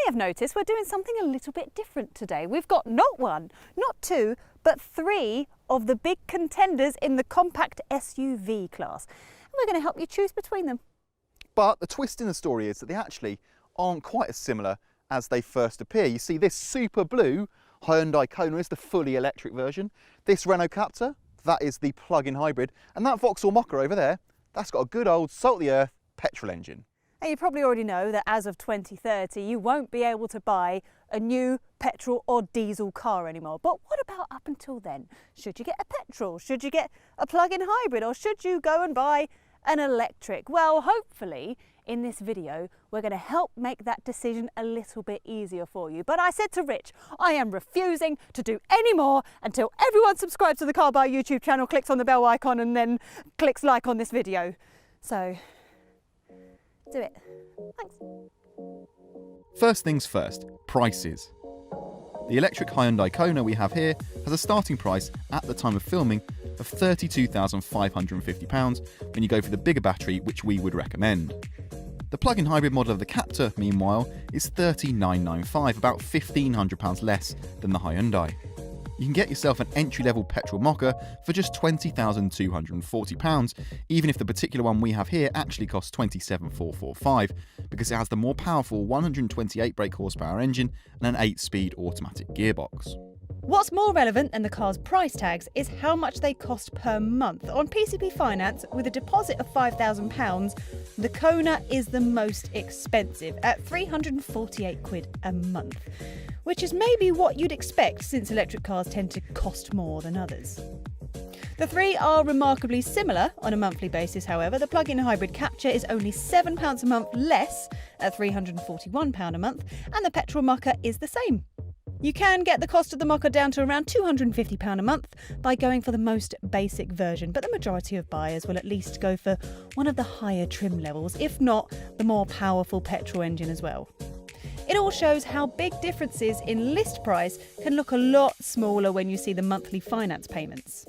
have noticed, we're doing something a little bit different today. We've got not one, not two, but three of the big contenders in the compact SUV class. And we're going to help you choose between them. But the twist in the story is that they actually aren't quite as similar as they first appear. You see, this super blue Hyundai Kona is the fully electric version. This Renault Captur, that is the plug-in hybrid. And that Vauxhall Mokka over there, that's got a good old salt-of-the-earth petrol engine. And you probably already know that as of 2030, you won't be able to buy a new petrol or diesel car anymore. But what about up until then? Should you get a petrol? Should you get a plug-in hybrid? Or should you go and buy an electric? Well, hopefully in this video, we're going to help make that decision a little bit easier for you. But I said to Rich, I am refusing to do any more until everyone subscribes to the Car Buy YouTube channel, clicks on the bell icon and then clicks like on this video. So do it. Thanks. First things first, prices. The electric Hyundai Kona we have here has a starting price at the time of filming of £32,550 when you go for the bigger battery, which we would recommend. The plug-in hybrid model of the Captur, meanwhile, is $39,995, about £1,500 less than the Hyundai. You can get yourself an entry-level petrol Mokka for just £20,240, even if the particular one we have here actually costs $27,445, because it has the more powerful 128 brake horsepower engine and an 8-speed automatic gearbox. What's more relevant than the car's price tags is how much they cost per month. On PCP Finance, with a deposit of £5,000, the Kona is the most expensive at £348 a month, which is maybe what you'd expect since electric cars tend to cost more than others. The three are remarkably similar on a monthly basis, however. The plug-in hybrid Captur is only £7 a month less at £341 a month, and the petrol Mokka is the same. You can get the cost of the Mokka down to around £250 a month by going for the most basic version, but the majority of buyers will at least go for one of the higher trim levels, if not the more powerful petrol engine as well. It all shows how big differences in list price can look a lot smaller when you see the monthly finance payments.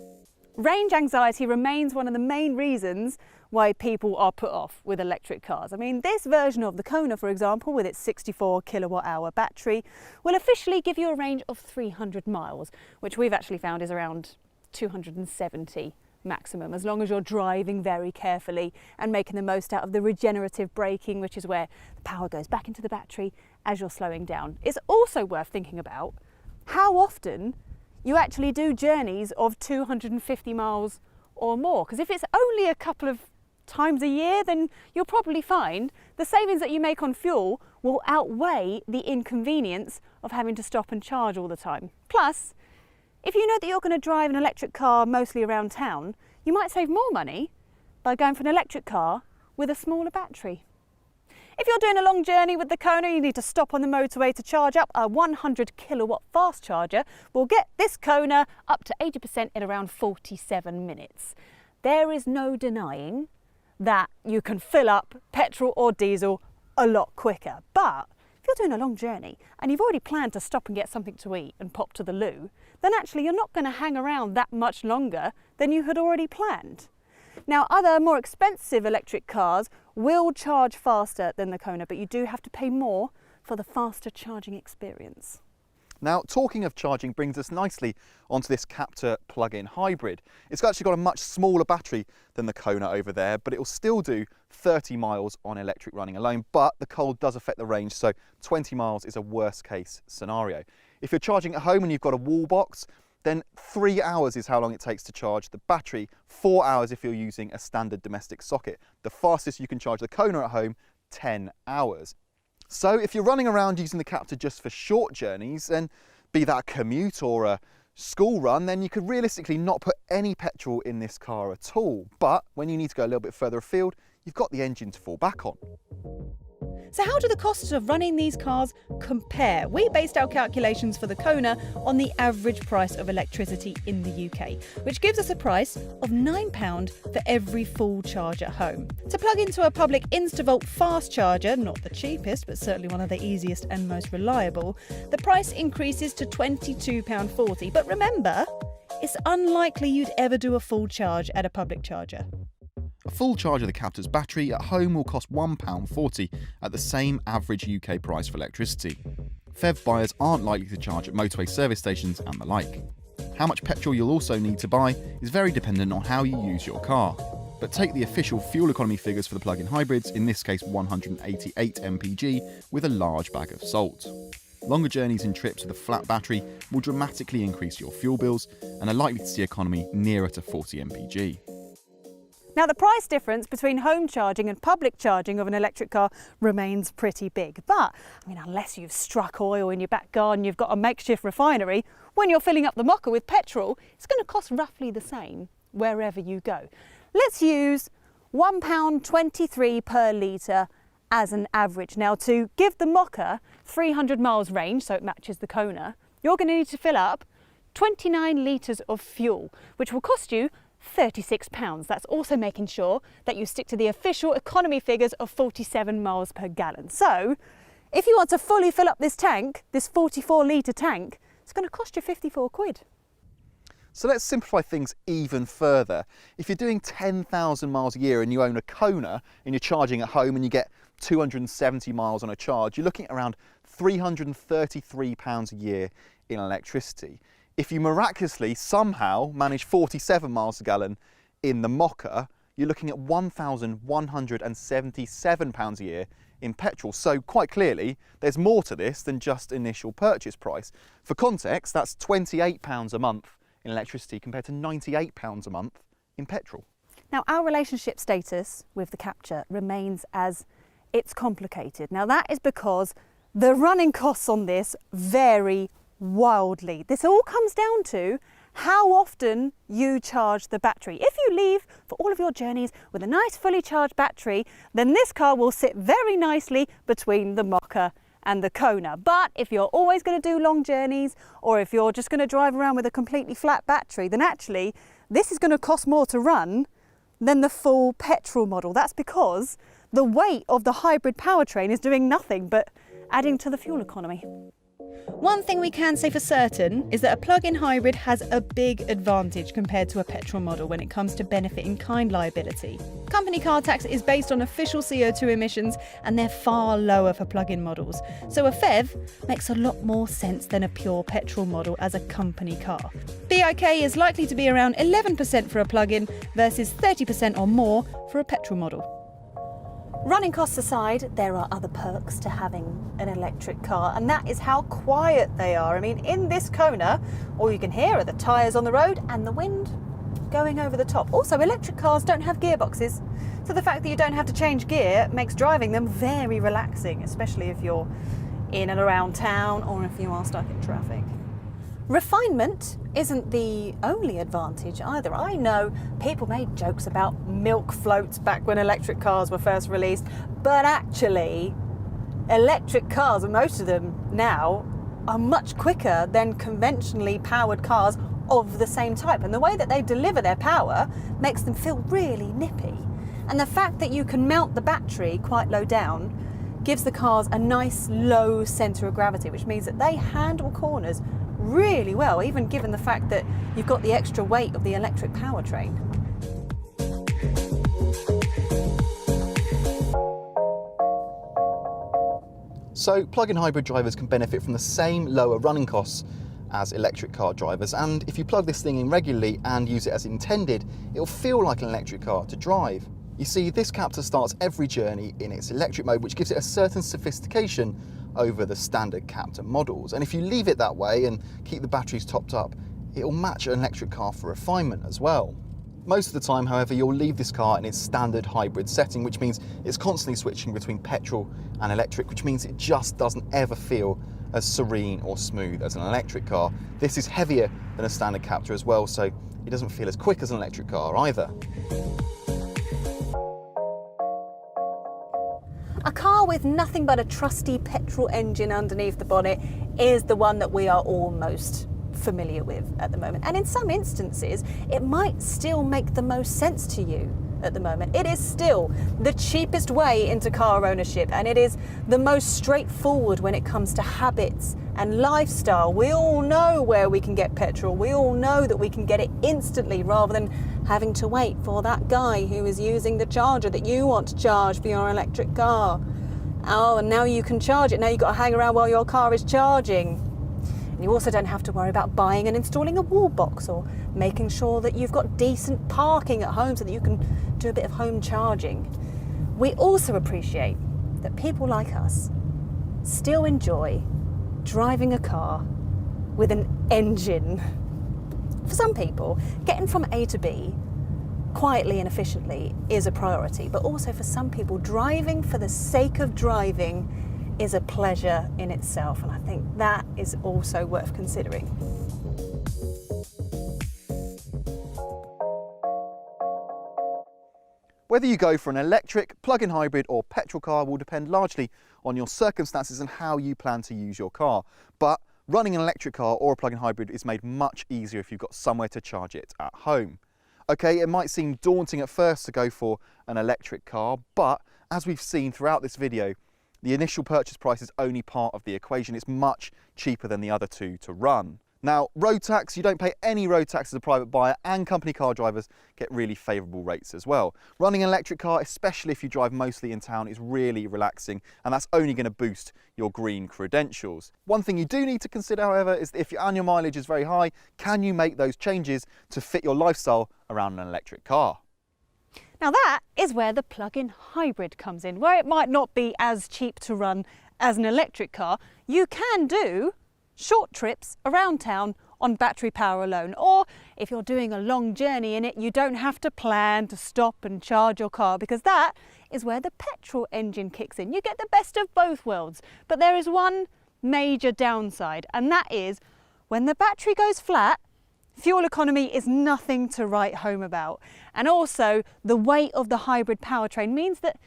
Range anxiety remains one of the main reasons why people are put off with electric cars. I mean, this version of the Kona, for example, with its 64 kilowatt-hour battery, will officially give you a range of 300 miles, which we've actually found is around 270 maximum, as long as you're driving very carefully and making the most out of the regenerative braking, which is where the power goes back into the battery as you're slowing down. It's also worth thinking about how often you actually do journeys of 250 miles or more, because if it's only a couple of times a year, then you'll probably find the savings that you make on fuel will outweigh the inconvenience of having to stop and charge all the time. Plus, if you know that you're going to drive an electric car mostly around town, you might save more money by going for an electric car with a smaller battery. If you're doing a long journey with the Kona, you need to stop on the motorway to charge up. A 100 kilowatt fast charger will get this Kona up to 80% in around 47 minutes. There is no denying that you can fill up petrol or diesel a lot quicker. But if you're doing a long journey and you've already planned to stop and get something to eat and pop to the loo, then actually you're not going to hang around that much longer than you had already planned. Now, other more expensive electric cars will charge faster than the Kona, but you do have to pay more for the faster charging experience. Now, talking of charging brings us nicely onto this Captur plug-in hybrid. It's actually got a much smaller battery than the Kona over there, but it will still do 30 miles on electric running alone, but the cold does affect the range, so 20 miles is a worst case scenario. If you're charging at home and you've got a wall box, then 3 hours is how long it takes to charge the battery, 4 hours if you're using a standard domestic socket. The fastest you can charge the Kona at home, 10 hours. So if you're running around using the Captur just for short journeys, and be that a commute or a school run, then you could realistically not put any petrol in this car at all. But when you need to go a little bit further afield, you've got the engine to fall back on. So how do the costs of running these cars compare? We based our calculations for the Kona on the average price of electricity in the UK, which gives us a price of £9 for every full charge at home. To plug into a public Instavolt fast charger, not the cheapest, but certainly one of the easiest and most reliable, the price increases to £22.40. But remember, it's unlikely you'd ever do a full charge at a public charger. A full charge of the Captor's battery at home will cost £1.40 at the same average UK price for electricity. PHEV buyers aren't likely to charge at motorway service stations and the like. How much petrol you'll also need to buy is very dependent on how you use your car. But take the official fuel economy figures for the plug-in hybrids, in this case 188 mpg with a large bag of salt. Longer journeys and trips with a flat battery will dramatically increase your fuel bills and are likely to see economy nearer to 40 mpg. Now, the price difference between home charging and public charging of an electric car remains pretty big. But, unless you've struck oil in your back garden, you've got a makeshift refinery, when you're filling up the mocker with petrol, it's going to cost roughly the same wherever you go. Let's use £1.23 per litre as an average. Now, to give the mocker 300 miles range, so it matches the Kona, you're going to need to fill up 29 litres of fuel, which will cost you £36. That's also making sure that you stick to the official economy figures of 47 miles per gallon. So, if you want to fully fill up this tank, this 44 litre tank, it's going to cost you 54 quid. So let's simplify things even further. If you're doing 10,000 miles a year and you own a Kona and you're charging at home and you get 270 miles on a charge, you're looking at around £333 a year in electricity. If you miraculously somehow manage 47 miles a gallon in the mocker, you're looking at £1,177 a year in petrol. So quite clearly, there's more to this than just initial purchase price. For context, that's £28 a month in electricity compared to £98 a month in petrol. Now, our relationship status with the Capture remains as it's complicated. Now, that is because the running costs on this vary wildly. This all comes down to how often you charge the battery. If you leave for all of your journeys with a nice fully charged battery, then this car will sit very nicely between the mocker and the Kona. But if you're always going to do long journeys, or if you're just going to drive around with a completely flat battery, then actually this is going to cost more to run than the full petrol model. That's because the weight of the hybrid powertrain is doing nothing but adding to the fuel economy. One thing we can say for certain is that a plug-in hybrid has a big advantage compared to a petrol model when it comes to benefit in kind liability. Company car tax is based on official CO2 emissions and they're far lower for plug-in models. So a PHEV makes a lot more sense than a pure petrol model as a company car. BIK is likely to be around 11% for a plug-in versus 30% or more for a petrol model. Running costs aside, there are other perks to having an electric car, and that is how quiet they are. In this Kona, all you can hear are the tyres on the road and the wind going over the top. Also, electric cars don't have gearboxes, so the fact that you don't have to change gear makes driving them very relaxing, especially if you're in and around town or if you are stuck in traffic. Refinement isn't the only advantage either. I know people made jokes about milk floats back when electric cars were first released, but actually electric cars, and most of them now, are much quicker than conventionally powered cars of the same type. And the way that they deliver their power makes them feel really nippy. And the fact that you can mount the battery quite low down gives the cars a nice low centre of gravity, which means that they handle corners really well, even given the fact that you've got the extra weight of the electric powertrain. So plug-in hybrid drivers can benefit from the same lower running costs as electric car drivers, and if you plug this thing in regularly and use it as intended, it'll feel like an electric car to drive. You see, this Captor starts every journey in its electric mode, which gives it a certain sophistication over the standard Captor models. And if you leave it that way and keep the batteries topped up, it'll match an electric car for refinement as well. Most of the time, however, you'll leave this car in its standard hybrid setting, which means it's constantly switching between petrol and electric, which means it just doesn't ever feel as serene or smooth as an electric car. This is heavier than a standard Captor as well, so it doesn't feel as quick as an electric car either. A car with nothing but a trusty petrol engine underneath the bonnet is the one that we are all most familiar with at the moment. And in some instances, it might still make the most sense to you at the moment. It is still the cheapest way into car ownership, and it is the most straightforward when it comes to habits and lifestyle. We all know where we can get petrol. We all know that we can get it instantly rather than having to wait for that guy who is using the charger that you want to charge for your electric car. Oh, and now you can charge it. Now you've got to hang around while your car is charging. And you also don't have to worry about buying and installing a wall box or making sure that you've got decent parking at home so that you can do a bit of home charging. We also appreciate that people like us still enjoy driving a car with an engine. For some people, getting from A to B quietly and efficiently is a priority, but also for some people, driving for the sake of driving is a pleasure in itself, and I think that is also worth considering. Whether you go for an electric, plug-in hybrid or petrol car will depend largely on your circumstances and how you plan to use your car. But running an electric car or a plug-in hybrid is made much easier if you've got somewhere to charge it at home. Okay, it might seem daunting at first to go for an electric car, but as we've seen throughout this video, the initial purchase price is only part of the equation. It's much cheaper than the other two to run. Now, road tax, you don't pay any road tax as a private buyer, and company car drivers get really favourable rates as well. Running an electric car, especially if you drive mostly in town, is really relaxing, and that's only going to boost your green credentials. One thing you do need to consider, however, is that if your annual mileage is very high, can you make those changes to fit your lifestyle around an electric car? Now that is where the plug-in hybrid comes in. Where it might not be as cheap to run as an electric car, you can do short trips around town on battery power alone. Or if you're doing a long journey in it, you don't have to plan to stop and charge your car, because that is where the petrol engine kicks in. You get the best of both worlds. But there is one major downside, and that is when the battery goes flat, fuel economy is nothing to write home about. And also the weight of the hybrid powertrain means that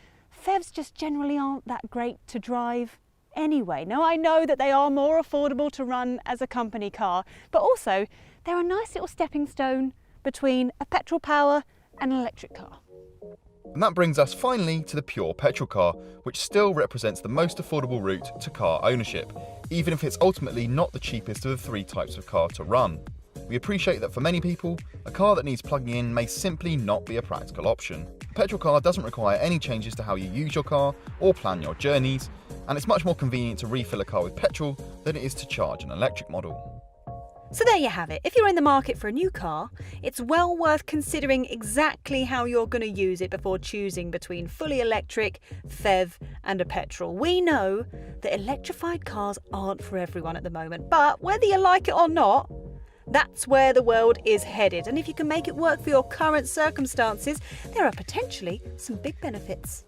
PHEVs just generally aren't that great to drive anyway. Now, I know that they are more affordable to run as a company car, but also they're a nice little stepping stone between a petrol power and an electric car. And that brings us finally to the pure petrol car, which still represents the most affordable route to car ownership, even if it's ultimately not the cheapest of the three types of car to run. We appreciate that for many people, a car that needs plugging in may simply not be a practical option. A petrol car doesn't require any changes to how you use your car or plan your journeys, and it's much more convenient to refill a car with petrol than it is to charge an electric model. So there you have it. If you're in the market for a new car, it's well worth considering exactly how you're going to use it before choosing between fully electric, PHEV and a petrol. We know that electrified cars aren't for everyone at the moment, but whether you like it or not, that's where the world is headed. And if you can make it work for your current circumstances, there are potentially some big benefits.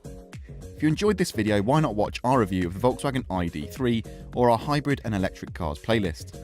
If you enjoyed this video, why not watch our review of the Volkswagen ID3 or our hybrid and electric cars playlist.